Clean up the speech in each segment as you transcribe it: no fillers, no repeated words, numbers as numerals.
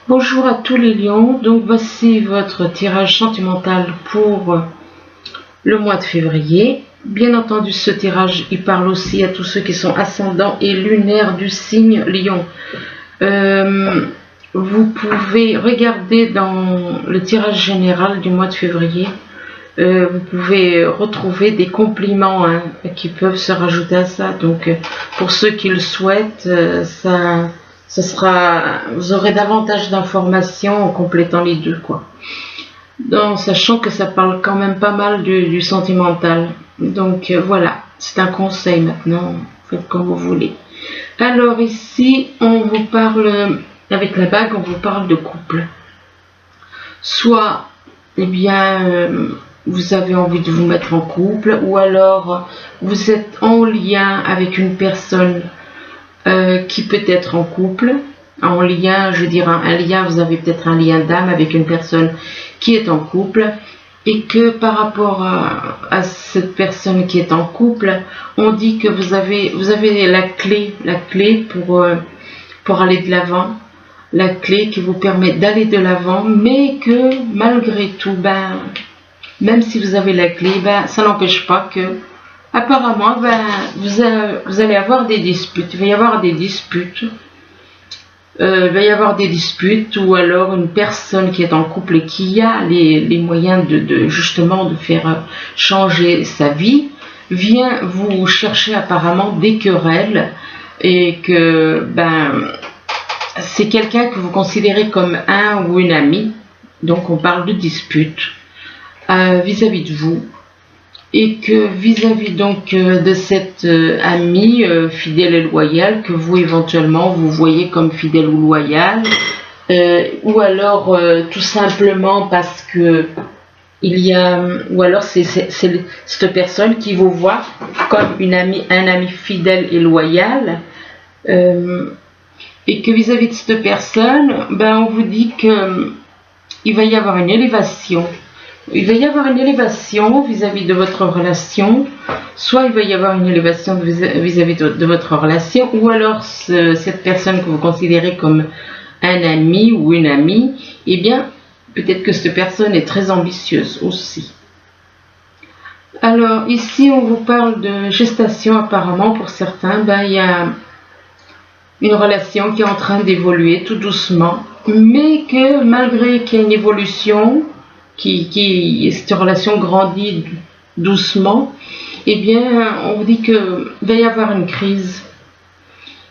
Bonjour à tous les lions, donc voici votre tirage sentimental pour le mois de février. Bien entendu, ce tirage il parle aussi à tous ceux qui sont ascendants et lunaires du signe lion. Vous pouvez regarder dans le tirage général du mois de février, vous pouvez retrouver des compliments qui peuvent se rajouter à ça. Donc pour ceux qui le souhaitent, vous aurez davantage d'informations en complétant les deux, quoi. Donc, sachant que ça parle quand même pas mal du sentimental. Donc voilà, c'est un conseil maintenant, faites comme vous voulez. Alors ici, on vous parle, avec la bague, on vous parle de couple. Soit, eh bien, vous avez envie de vous mettre en couple, ou alors vous êtes en lien avec une personne qui peut être en couple. En lien, je veux dire un lien, vous avez peut-être un lien d'âme avec une personne qui est en couple, et que par rapport à cette personne qui est en couple, on dit que vous avez la clé pour aller de l'avant, la clé qui vous permet d'aller de l'avant, mais que malgré tout, même si vous avez la clé, ça n'empêche pas que apparemment vous allez avoir des disputes, il va y avoir des disputes. Il va y avoir des disputes, ou alors une personne qui est en couple et qui a les moyens justement de faire changer sa vie vient vous chercher apparemment des querelles, et que c'est quelqu'un que vous considérez comme un ou une amie. Donc on parle de dispute vis-à-vis de vous, et que vis-à-vis donc de cette amie fidèle et loyale, que vous éventuellement vous voyez comme fidèle ou loyale, ou alors tout simplement parce que ou alors c'est cette personne qui vous voit comme un ami fidèle et loyal, et que vis-à-vis de cette personne, on vous dit que il va y avoir une élévation. Il va y avoir une élévation vis-à-vis de votre relation, soit il va y avoir une élévation vis-à-vis de votre relation, ou alors cette personne que vous considérez comme un ami ou une amie, eh bien, peut-être que cette personne est très ambitieuse aussi. Alors, ici, on vous parle de gestation apparemment pour certains. Il y a une relation qui est en train d'évoluer tout doucement, mais que malgré qu'il y ait une évolution, cette relation grandit doucement, eh bien, on vous dit qu'il va y avoir une crise.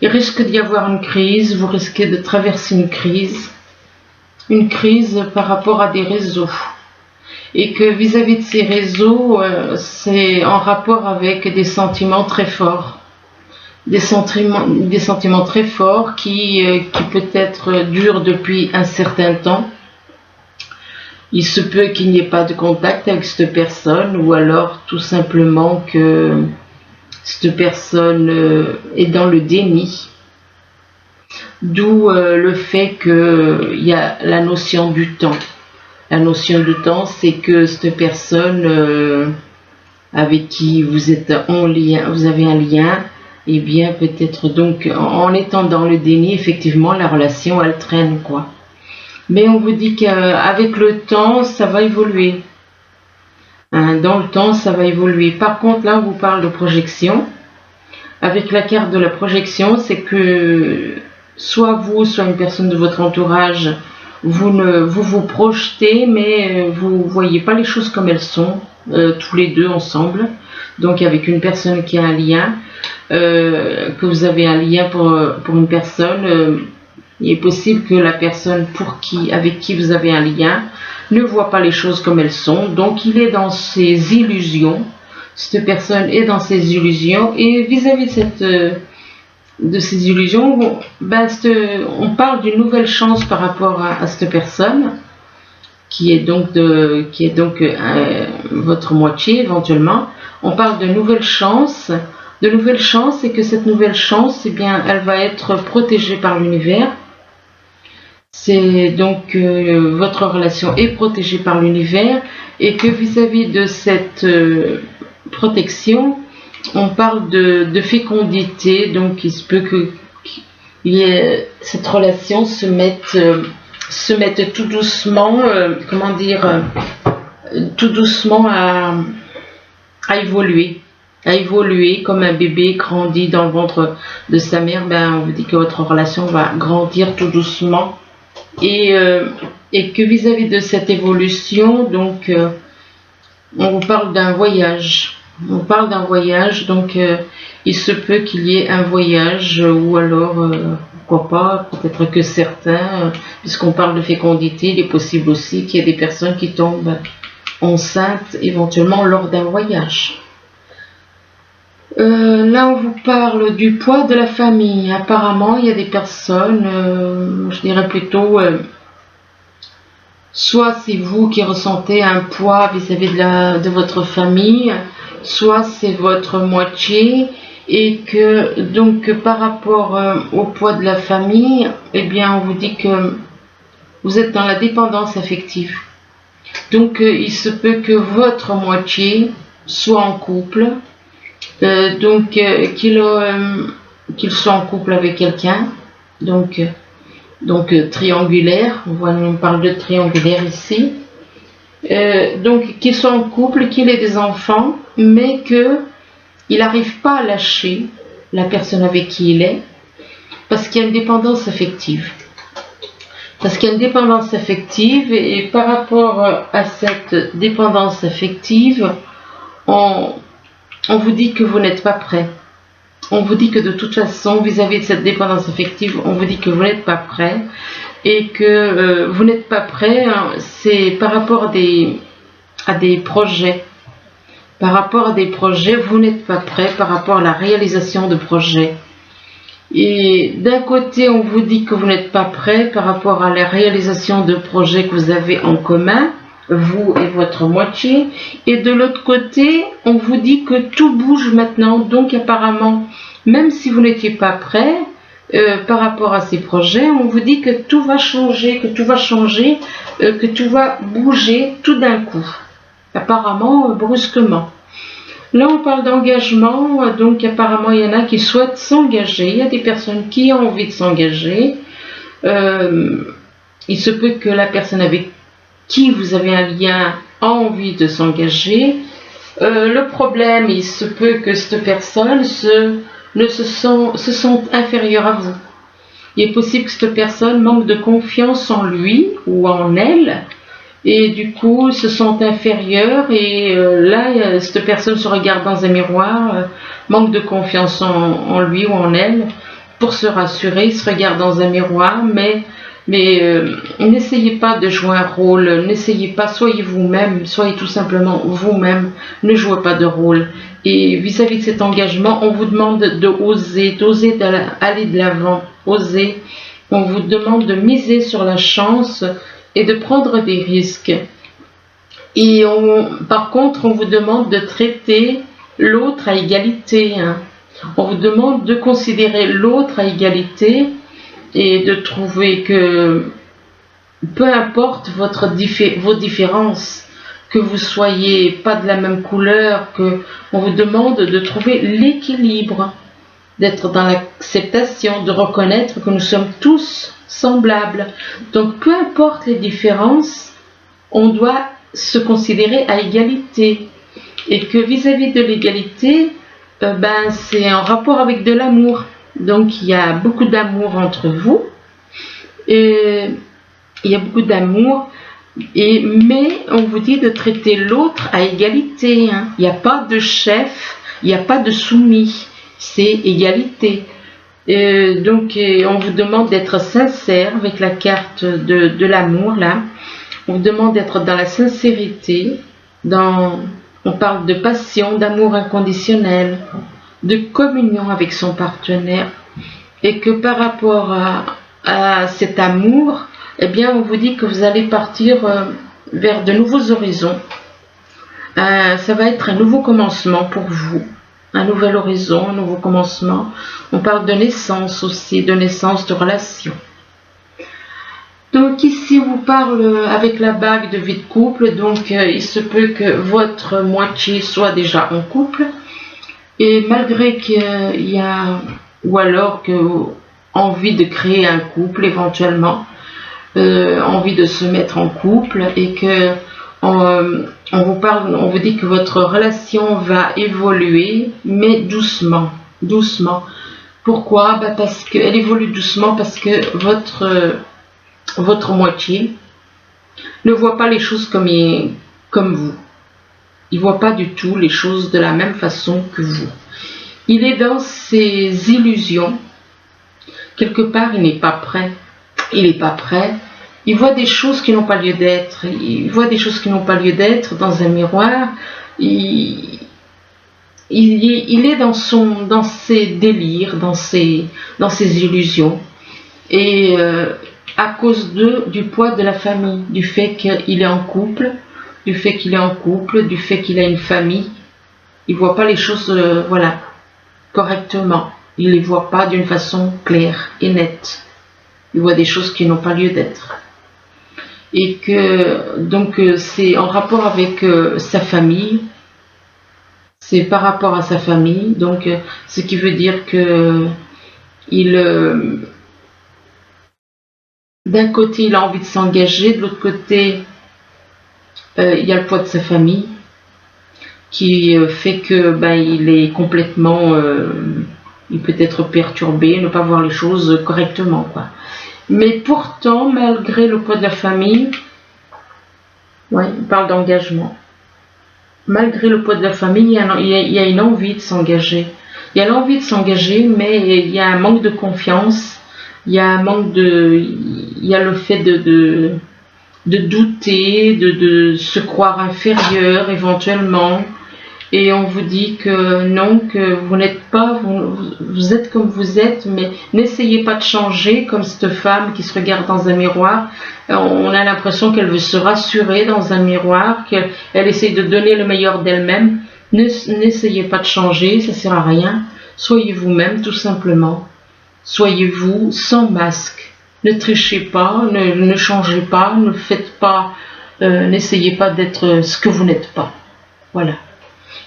Il risque d'y avoir une crise, vous risquez de traverser une crise par rapport à des réseaux. Et que vis-à-vis de ces réseaux, c'est en rapport avec des sentiments très forts. Des sentiments très forts qui peut-être durent depuis un certain temps. Il se peut qu'il n'y ait pas de contact avec cette personne, ou alors tout simplement que cette personne est dans le déni. D'où le fait qu'il y a la notion du temps. La notion du temps, c'est que cette personne avec qui vous êtes en lien, vous avez un lien, et bien peut-être donc en étant dans le déni, effectivement la relation elle traîne, quoi. Mais on vous dit qu'avec le temps, ça va évoluer. Dans le temps, ça va évoluer. Par contre, là, on vous parle de projection. Avec la carte de la projection, c'est que soit vous, soit une personne de votre entourage, vous vous projetez, mais vous ne voyez pas les choses comme elles sont, tous les deux ensemble. Donc avec une personne qui a un lien, que vous avez un lien pour une personne, il est possible que la personne avec qui vous avez un lien ne voit pas les choses comme elles sont, donc il est dans ses illusions. Cette personne est dans ses illusions, et vis-à-vis de ces illusions, on parle d'une nouvelle chance par rapport à cette personne, qui est donc votre moitié éventuellement. On parle de nouvelles chances, et que cette nouvelle chance, eh bien, elle va être protégée par l'univers. C'est donc votre relation est protégée par l'univers, et que vis-à-vis de cette protection, on parle de fécondité. Donc il se peut que cette relation se se mettent tout doucement, tout doucement à évoluer. À évoluer comme un bébé grandit dans le ventre de sa mère. Ben, on vous dit que votre relation va grandir tout doucement. Et que vis-à-vis de cette évolution, donc, on vous parle d'un voyage. On parle d'un voyage, donc il se peut qu'il y ait un voyage, ou alors, pourquoi pas, peut-être que certains, puisqu'on parle de fécondité, il est possible aussi qu'il y ait des personnes qui tombent enceintes éventuellement lors d'un voyage. Là, on vous parle du poids de la famille. Apparemment, il y a des personnes, je dirais plutôt, soit c'est vous qui ressentez un poids vis-à-vis de votre famille, soit c'est votre moitié, et que donc par rapport au poids de la famille, eh bien, on vous dit que vous êtes dans la dépendance affective. Donc, il se peut que votre moitié soit en couple. Qu'il soit en couple avec quelqu'un, donc triangulaire, on parle de triangulaire ici, donc qu'il soit en couple, qu'il ait des enfants, mais qu'il n'arrive pas à lâcher la personne avec qui il est, parce qu'il y a une dépendance affective. Parce qu'il y a une dépendance affective, et par rapport à cette dépendance affective, on vous dit que vous n'êtes pas prêt. On vous dit que de toute façon, vis-à-vis de cette dépendance affective, on vous dit que vous n'êtes pas prêt. Et que vous n'êtes pas prêt, c'est par rapport à des projets. Par rapport à des projets, vous n'êtes pas prêt par rapport à la réalisation de projets. Et d'un côté, on vous dit que vous n'êtes pas prêt par rapport à la réalisation de projets que vous avez en commun, vous et votre moitié, et de l'autre côté, on vous dit que tout bouge maintenant, donc apparemment, même si vous n'étiez pas prêt, par rapport à ces projets, on vous dit que tout va changer, que tout va bouger tout d'un coup, apparemment brusquement. Là, on parle d'engagement, donc apparemment, il y en a qui souhaitent s'engager, il y a des personnes qui ont envie de s'engager, il se peut que la personne avec qui vous avez un lien a envie de s'engager. Le problème, il se peut que cette personne se sente inférieure à vous. Il est possible que cette personne manque de confiance en lui ou en elle, et du coup se sente inférieure, et là, cette personne se regarde dans un miroir, manque de confiance en lui ou en elle. Pour se rassurer, il se regarde dans un miroir, mais n'essayez pas de jouer un rôle, n'essayez pas, soyez vous-même, soyez tout simplement vous-même, ne jouez pas de rôle. Et vis-à-vis de cet engagement, on vous demande d'oser aller de l'avant, oser. On vous demande de miser sur la chance et de prendre des risques. Et par contre, on vous demande de traiter l'autre à égalité. On vous demande de considérer l'autre à égalité, et de trouver que peu importe vos différences, que vous soyez pas de la même couleur, on vous demande de trouver l'équilibre, d'être dans l'acceptation, de reconnaître que nous sommes tous semblables. Donc peu importe les différences, on doit se considérer à égalité, et que vis-à-vis de l'égalité, c'est en rapport avec de l'amour. Donc il y a beaucoup d'amour entre vous, et il y a beaucoup d'amour, mais on vous dit de traiter l'autre à égalité. Il n'y a pas de chef, il n'y a pas de soumis, c'est égalité. Donc on vous demande d'être sincère avec la carte de l'amour là. On vous demande d'être dans la sincérité, on parle de passion, d'amour inconditionnel, de communion avec son partenaire, et que par rapport à cet amour, eh bien, on vous dit que vous allez partir vers de nouveaux horizons. Ça va être un nouveau commencement pour vous, un nouvel horizon, un nouveau commencement. On parle de naissance aussi, de naissance de relation. Donc ici, on vous parle avec la bague de vie de couple. Donc il se peut que votre moitié soit déjà en couple, et malgré qu'il y a, ou alors que envie de créer un couple éventuellement, envie de se mettre en couple et que on vous dit que votre relation va évoluer, mais doucement, doucement. Pourquoi? Parce qu'elle évolue doucement, parce que votre moitié ne voit pas les choses comme vous. Il ne voit pas du tout les choses de la même façon que vous. Il est dans ses illusions. Quelque part, il n'est pas prêt. Il n'est pas prêt. Il voit des choses qui n'ont pas lieu d'être. Il voit des choses qui n'ont pas lieu d'être dans un miroir. Il est dans ses délires, dans ses illusions. Et à cause du poids de la famille, du fait qu'il est en couple, du fait qu'il a une famille, il ne voit pas les choses correctement. Il ne les voit pas d'une façon claire et nette. Il voit des choses qui n'ont pas lieu d'être. Et que donc c'est en rapport avec sa famille. C'est par rapport à sa famille. Donc ce qui veut dire que d'un côté il a envie de s'engager, de l'autre côté il y a le poids de sa famille qui fait que il est complètement il peut être perturbé, ne pas voir les choses correctement, quoi. Mais pourtant, malgré le poids de la famille, ouais, il parle d'engagement. Malgré le poids de la famille, il y a une envie de s'engager. Il y a l'envie de s'engager, mais il y a un manque de confiance. Il y a le fait de douter, de se croire inférieur éventuellement. Et on vous dit que non, que vous n'êtes pas, vous êtes comme vous êtes, mais n'essayez pas de changer, comme cette femme qui se regarde dans un miroir. On a l'impression qu'elle veut se rassurer dans un miroir, qu'elle essaye de donner le meilleur d'elle-même. N'essayez pas de changer, ça ne sert à rien. Soyez vous-même, tout simplement. Soyez vous, sans masque. Ne trichez pas, ne changez pas, ne faites pas, n'essayez pas d'être ce que vous n'êtes pas. Voilà.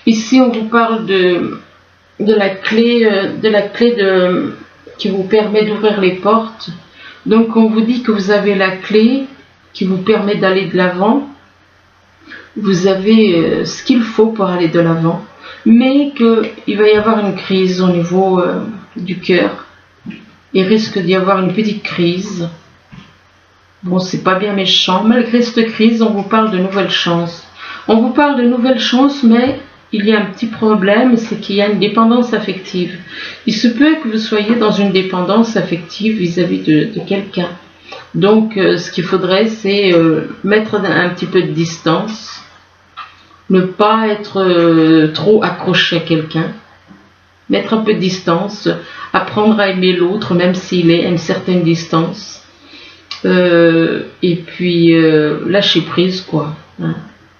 Ici, on vous parle de la clé, qui vous permet d'ouvrir les portes. Donc, on vous dit que vous avez la clé qui vous permet d'aller de l'avant. Vous avez ce qu'il faut pour aller de l'avant, mais qu'il va y avoir une crise au niveau du cœur. Il risque d'y avoir une petite crise. Bon, c'est pas bien méchant. Malgré cette crise, on vous parle de nouvelles chances. On vous parle de nouvelles chances, mais il y a un petit problème, c'est qu'il y a une dépendance affective. Il se peut que vous soyez dans une dépendance affective vis-à-vis de quelqu'un. Donc, ce qu'il faudrait, c'est mettre un petit peu de distance, ne pas être trop accroché à quelqu'un, mettre un peu de distance, apprendre à aimer l'autre, même s'il est à une certaine distance, et puis lâcher prise, quoi. Hein.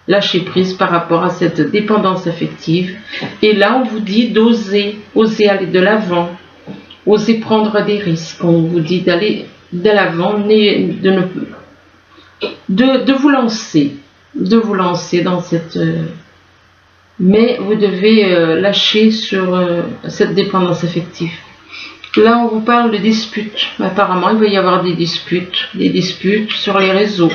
Lâcher prise par rapport à cette dépendance affective. Et là, on vous dit d'oser aller de l'avant, oser prendre des risques. On vous dit d'aller de l'avant, de vous lancer dans cette... mais vous devez lâcher sur cette dépendance affective. Là, on vous parle de disputes. Apparemment, il va y avoir des disputes sur les réseaux.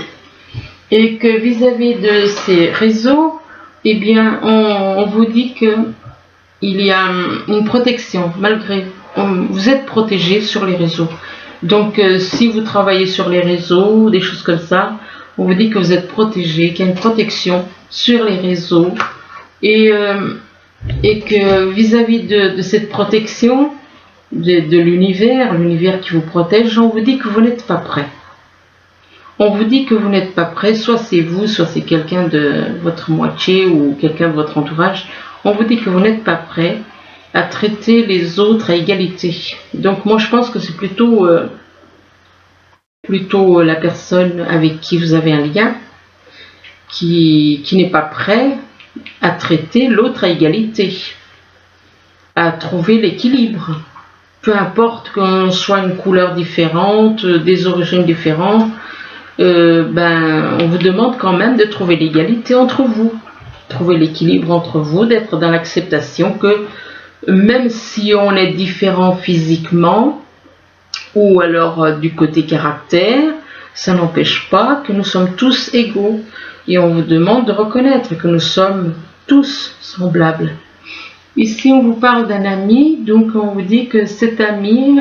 Et que vis-à-vis de ces réseaux, eh bien, on vous dit que il y a une protection, vous êtes protégé sur les réseaux. Donc, si vous travaillez sur les réseaux, des choses comme ça, on vous dit que vous êtes protégé, qu'il y a une protection sur les réseaux, et que vis-à-vis de cette protection de l'univers qui vous protège, on vous dit que vous n'êtes pas prêt. On vous dit que vous n'êtes pas prêt, soit c'est vous, soit c'est quelqu'un de votre moitié ou quelqu'un de votre entourage. On vous dit que vous n'êtes pas prêt à traiter les autres à égalité. Donc moi je pense que c'est plutôt la personne avec qui vous avez un lien qui n'est pas prêt à traiter l'autre à égalité, à trouver l'équilibre. Peu importe qu'on soit une couleur différente, des origines différentes, on vous demande quand même de trouver l'égalité entre vous, trouver l'équilibre entre vous, d'être dans l'acceptation que même si on est différent physiquement ou alors du côté caractère, Ça n'empêche pas que nous sommes tous égaux et on vous demande de reconnaître que nous sommes tous semblables. Ici, on vous parle d'un ami, donc on vous dit que cet ami,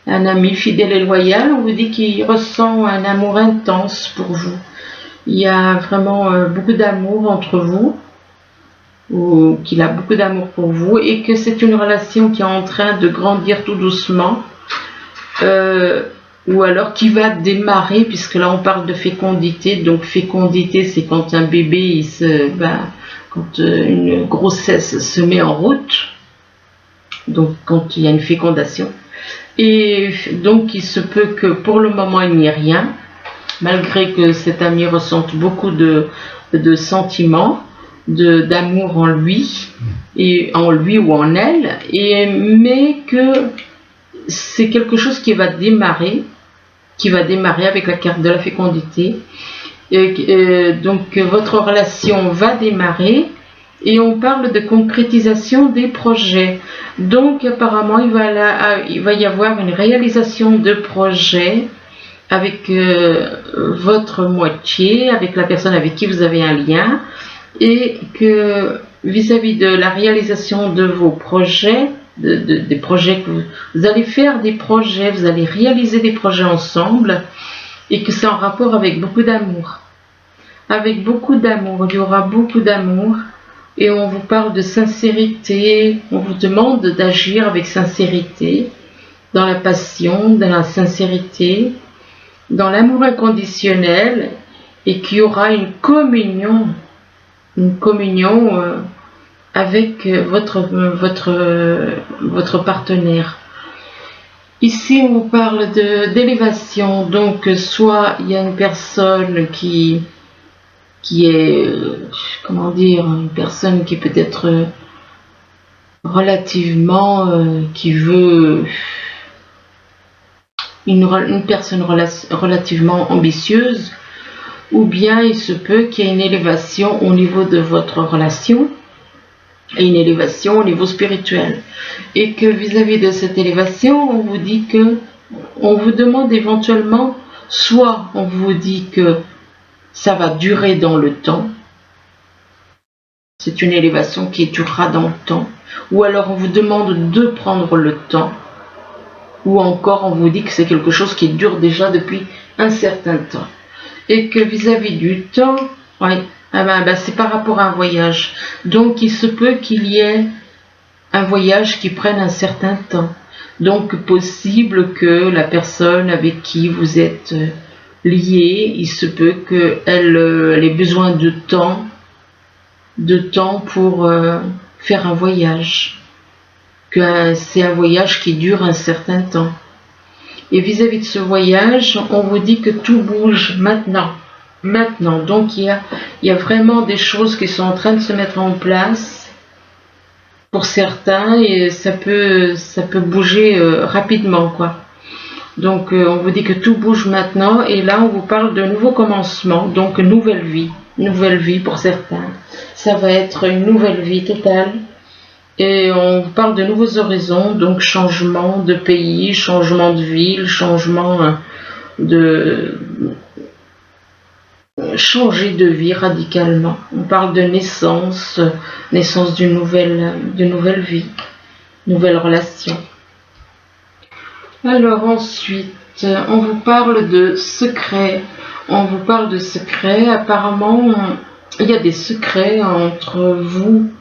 un ami fidèle et loyal, on vous dit qu'il ressent un amour intense pour vous. Il y a vraiment beaucoup d'amour entre vous, ou qu'il a beaucoup d'amour pour vous, et que c'est une relation qui est en train de grandir tout doucement, ou alors qui va démarrer, puisque là on parle de fécondité. Donc fécondité, c'est quand un bébé, quand une grossesse se met en route, donc quand il y a une fécondation. Et donc il se peut que pour le moment il n'y ait rien, malgré que cet ami ressente beaucoup de sentiments, d'amour en lui, ou en elle, mais que c'est quelque chose qui va démarrer avec la carte de la fécondité. Donc votre relation va démarrer et on parle de concrétisation des projets. Donc apparemment il va y avoir une réalisation de projets avec votre moitié, avec la personne avec qui vous avez un lien, et que vis-à-vis de la réalisation de vos projets, des projets que vous allez faire, vous allez réaliser des projets ensemble, et que c'est en rapport avec beaucoup d'amour. Avec beaucoup d'amour, il y aura beaucoup d'amour, et on vous parle de sincérité, on vous demande d'agir avec sincérité, dans la passion, dans la sincérité, dans l'amour inconditionnel, et qu'il y aura une communion avec votre partenaire. Ici, on vous parle d'élévation. Donc, soit il y a une personne qui est, une personne qui est peut-être relativement, qui veut une personne relativement ambitieuse, ou bien il se peut qu'il y ait une élévation au niveau de votre relation et une élévation au niveau spirituel, et que vis-à-vis de cette élévation, on vous dit que on vous demande éventuellement, soit on vous dit que ça va durer dans le temps, c'est une élévation qui durera dans le temps, ou alors on vous demande de prendre le temps, ou encore on vous dit que c'est quelque chose qui dure déjà depuis un certain temps. Et que vis-à-vis du temps, c'est par rapport à un voyage. Donc il se peut qu'il y ait un voyage qui prenne un certain temps. Donc possible que la personne avec qui vous êtes lié, il se peut qu'elle ait besoin de temps pour faire un voyage. Que c'est un voyage qui dure un certain temps. Et vis-à-vis de ce voyage, on vous dit que tout bouge maintenant. Donc il y a vraiment des choses qui sont en train de se mettre en place pour certains, et ça peut bouger rapidement, quoi. Donc on vous dit que tout bouge maintenant, et là on vous parle de nouveau commencement, donc nouvelle vie pour certains. Ça va être une nouvelle vie totale. Et on parle de nouveaux horizons, donc changement de pays, changement de ville, changer de vie radicalement. On parle de naissance d'une nouvelle vie, nouvelle relation. Alors ensuite, on vous parle de secrets. Apparemment, il y a des secrets entre vous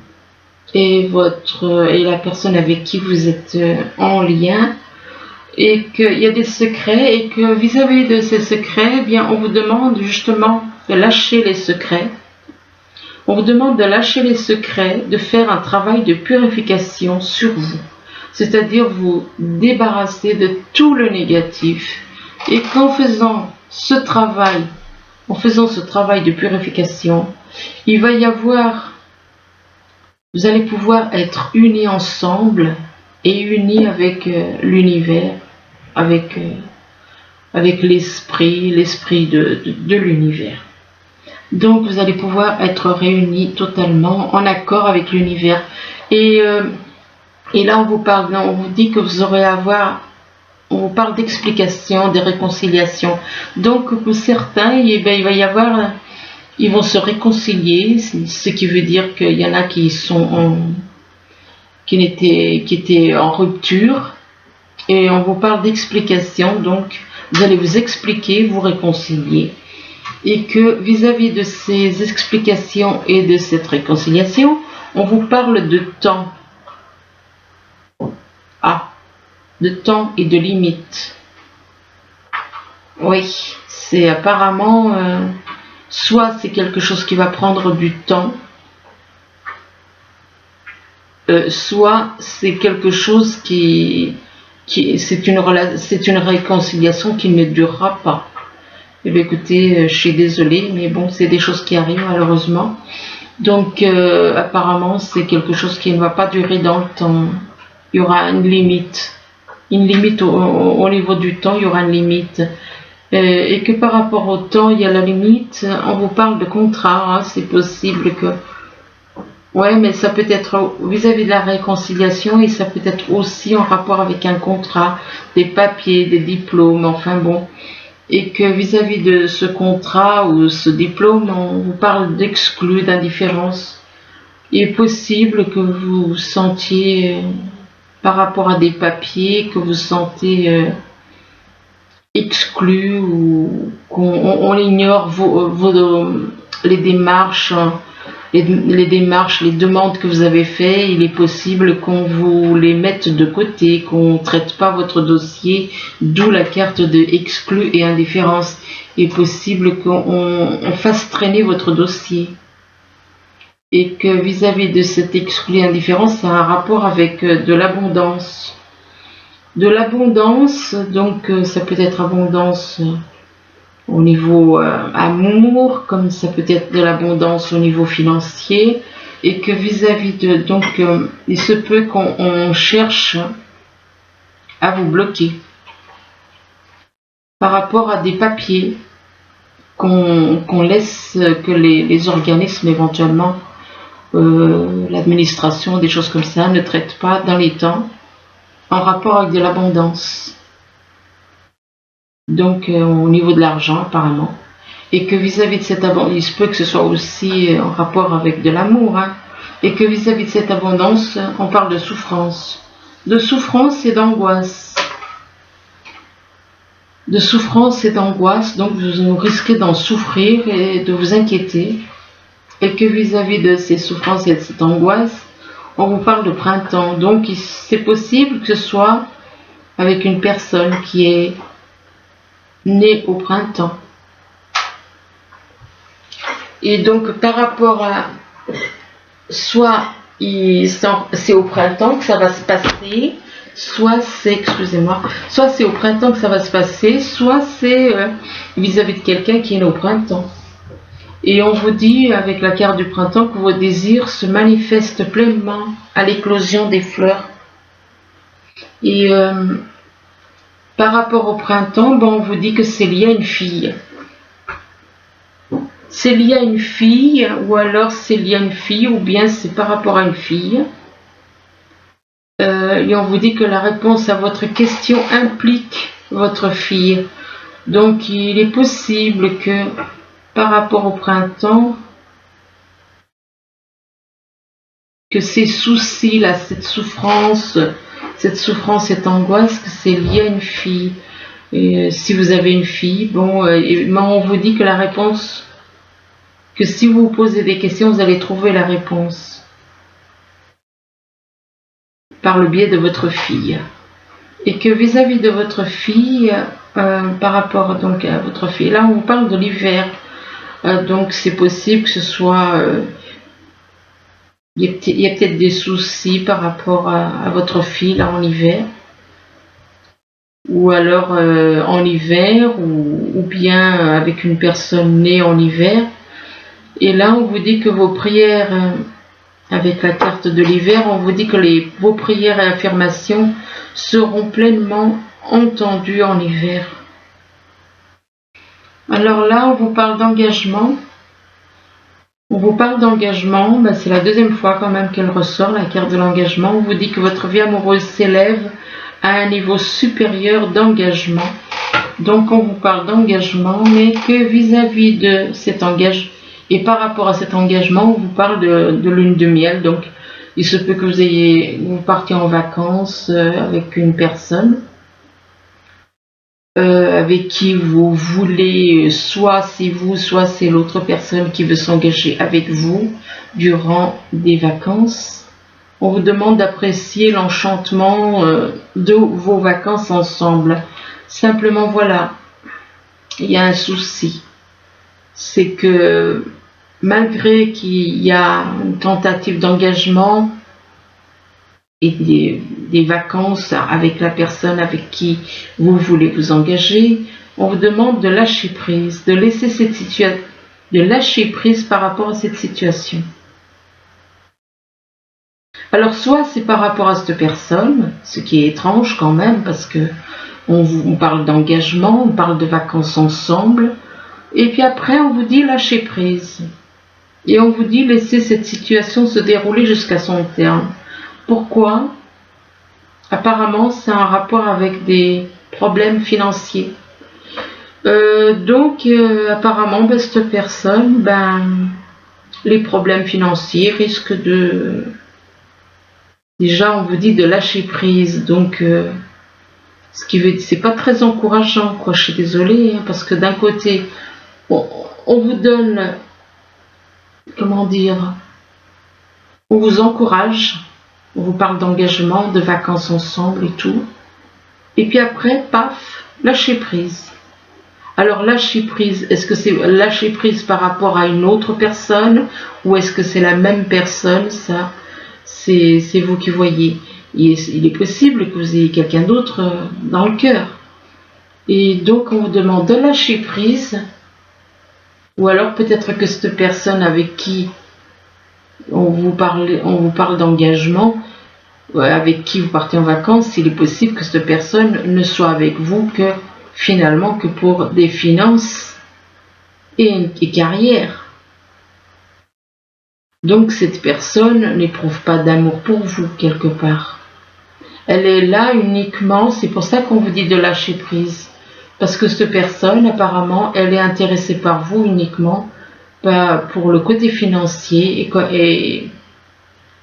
et la personne avec qui vous êtes en lien, et qu'il y a des secrets, et que vis-à-vis de ces secrets, on vous demande justement de lâcher les secrets. On vous demande de lâcher les secrets, de faire un travail de purification sur vous, c'est-à-dire vous débarrasser de tout le négatif, et qu'en faisant ce travail de purification, il va y avoir, vous allez pouvoir être unis ensemble et unis avec l'univers, avec l'esprit de l'univers. Donc vous allez pouvoir être réunis totalement en accord avec l'univers. Et là on vous dit que vous aurez à avoir on vous parle d'explication, de réconciliation. Donc pour certains, il va y avoir, ils vont se réconcilier, ce qui veut dire qu'il y en a qui étaient en rupture, et on vous parle d'explication. Donc vous allez vous expliquer, vous réconcilier, et que vis-à-vis de ces explications et de cette réconciliation, on vous parle de temps. De temps et de limites. Oui, c'est apparemment, soit c'est quelque chose qui va prendre du temps, soit c'est quelque chose c'est une réconciliation qui ne durera pas. Eh bien écoutez, je suis désolée, mais bon, c'est des choses qui arrivent malheureusement. Donc apparemment c'est quelque chose qui ne va pas durer dans le temps. Il y aura une limite. Au niveau du temps, il y aura une limite. Et que par rapport au temps, il y a la limite. On vous parle de contrat, hein, c'est possible que... Ouais, mais ça peut être vis-à-vis de la réconciliation, et ça peut être aussi en rapport avec un contrat, des papiers, des diplômes, enfin bon. Et que vis-à-vis de ce contrat ou ce diplôme, on vous parle d'exclus, d'indifférence. Il est possible que vous vous sentiez... par rapport à des papiers, que vous sentez exclu, ou qu'on ignore les démarches, les demandes que vous avez faites. Il est possible qu'on vous les mette de côté, qu'on ne traite pas votre dossier, d'où la carte de exclu et indifférence. Il est possible qu'on fasse traîner votre dossier. Et que vis-à-vis de cette exclue indifférence, ça a un rapport avec de l'abondance. De l'abondance, donc ça peut être abondance au niveau amour, comme ça peut être de l'abondance au niveau financier, et que vis-à-vis de... Donc il se peut qu'on cherche à vous bloquer par rapport à des papiers qu'on laisse, que les organismes éventuellement, l'administration, des choses comme ça, ne traitent pas dans les temps, en rapport avec de l'abondance. Donc au niveau de l'argent apparemment. Et que vis-à-vis de cette abondance, il se peut que ce soit aussi en rapport avec de l'amour, hein, et que vis-à-vis de cette abondance, on parle de souffrance. De souffrance et d'angoisse. De souffrance et d'angoisse, donc vous risquez d'en souffrir et de vous inquiéter. Et que vis-à-vis de ces souffrances et de cette angoisse, on vous parle de printemps. Donc c'est possible que ce soit avec une personne qui est née au printemps. Et donc par rapport à... soit c'est au printemps que ça va se passer, soit c'est au printemps que ça va se passer, soit c'est vis-à-vis de quelqu'un qui est né au printemps. Et on vous dit avec la carte du printemps que vos désirs se manifestent pleinement à l'éclosion des fleurs. Et par rapport au printemps, bon, on vous dit que c'est lié à une fille. C'est lié à une fille, ou alors c'est lié à une fille, ou bien c'est par rapport à une fille. Et on vous dit que la réponse à votre question implique votre fille. Donc il est possible que par rapport au printemps, que ces soucis là, cette souffrance, cette angoisse, que c'est lié à une fille. Et si vous avez une fille, bon, on vous dit que la réponse, que si vous vous posez des questions, vous allez trouver la réponse par le biais de votre fille. Et que vis-à-vis de votre fille, par rapport donc à votre fille, là on vous parle de l'hiver. Donc c'est possible que ce soit... il y a peut-être des soucis par rapport à votre fille là en hiver. Ou alors en hiver, ou bien avec une personne née en hiver. Et là on vous dit que vos prières, avec la carte de l'hiver, on vous dit que vos prières et affirmations seront pleinement entendues en hiver. Alors là, on vous parle d'engagement. On vous parle d'engagement, c'est la deuxième fois quand même qu'elle ressort, la carte de l'engagement. On vous dit que votre vie amoureuse s'élève à un niveau supérieur d'engagement. Donc on vous parle d'engagement, mais que vis-à-vis de cet engagement, et par rapport à cet engagement, on vous parle de lune de miel. Donc il se peut que vous partiez en vacances avec une personne avec qui vous voulez, soit c'est vous, soit c'est l'autre personne qui veut s'engager avec vous durant des vacances. On vous demande d'apprécier l'enchantement de vos vacances ensemble. Simplement, voilà, il y a un souci. C'est que malgré qu'il y a une tentative d'engagement et des vacances avec la personne avec qui vous voulez vous engager, on vous demande de lâcher prise, de laisser cette situation, de lâcher prise par rapport à cette situation. Alors soit c'est par rapport à cette personne, ce qui est étrange quand même parce que on parle d'engagement, on parle de vacances ensemble, et puis après on vous dit lâcher prise. Et on vous dit laisser cette situation se dérouler jusqu'à son terme. Pourquoi? Apparemment c'est un rapport avec des problèmes financiers. Apparemment cette personne, les problèmes financiers risquent de... Déjà on vous dit de lâcher prise, donc... ce qui veut dire, c'est pas très encourageant, quoi. Je suis désolée, hein, parce que d'un côté, on vous donne, comment dire, on vous encourage, on vous parle d'engagement, de vacances ensemble et tout, et puis après, paf, lâcher prise. Alors lâcher prise, est-ce que c'est lâcher prise par rapport à une autre personne, ou est-ce que c'est la même personne? Ça, c'est vous qui voyez. Il est possible que vous ayez quelqu'un d'autre dans le cœur. Et donc on vous demande de lâcher prise, ou alors peut-être que cette personne avec qui on vous parle d'engagement, avec qui vous partez en vacances, il est possible que cette personne ne soit avec vous que finalement que pour des finances et carrière. Donc cette personne n'éprouve pas d'amour pour vous quelque part. Elle est là uniquement, c'est pour ça qu'on vous dit de lâcher prise. Parce que cette personne, apparemment, elle est intéressée par vous uniquement pour le côté financier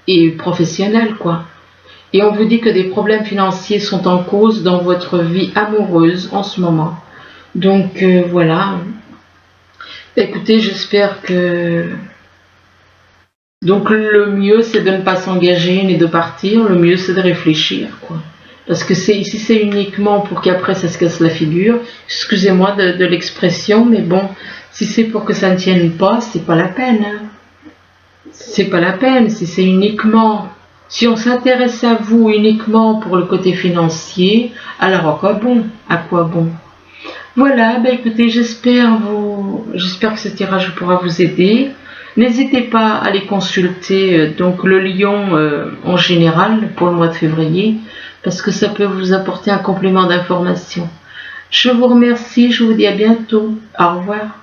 et professionnel, quoi. Et on vous dit que des problèmes financiers sont en cause dans votre vie amoureuse en ce moment. Donc voilà. Écoutez, j'espère que... Donc le mieux c'est de ne pas s'engager ni de partir, le mieux c'est de réfléchir, quoi. Parce que si c'est uniquement pour qu'après ça se casse la figure, excusez-moi de l'expression, mais bon, si c'est pour que ça ne tienne pas, c'est pas la peine. Hein. C'est pas la peine, si c'est uniquement... Si on s'intéresse à vous uniquement pour le côté financier, alors à quoi bon? À quoi bon? Voilà, écoutez, j'espère que ce tirage pourra vous aider. N'hésitez pas à aller consulter donc le lion en général pour le mois de février, parce que ça peut vous apporter un complément d'information. Je vous remercie, je vous dis à bientôt. Au revoir.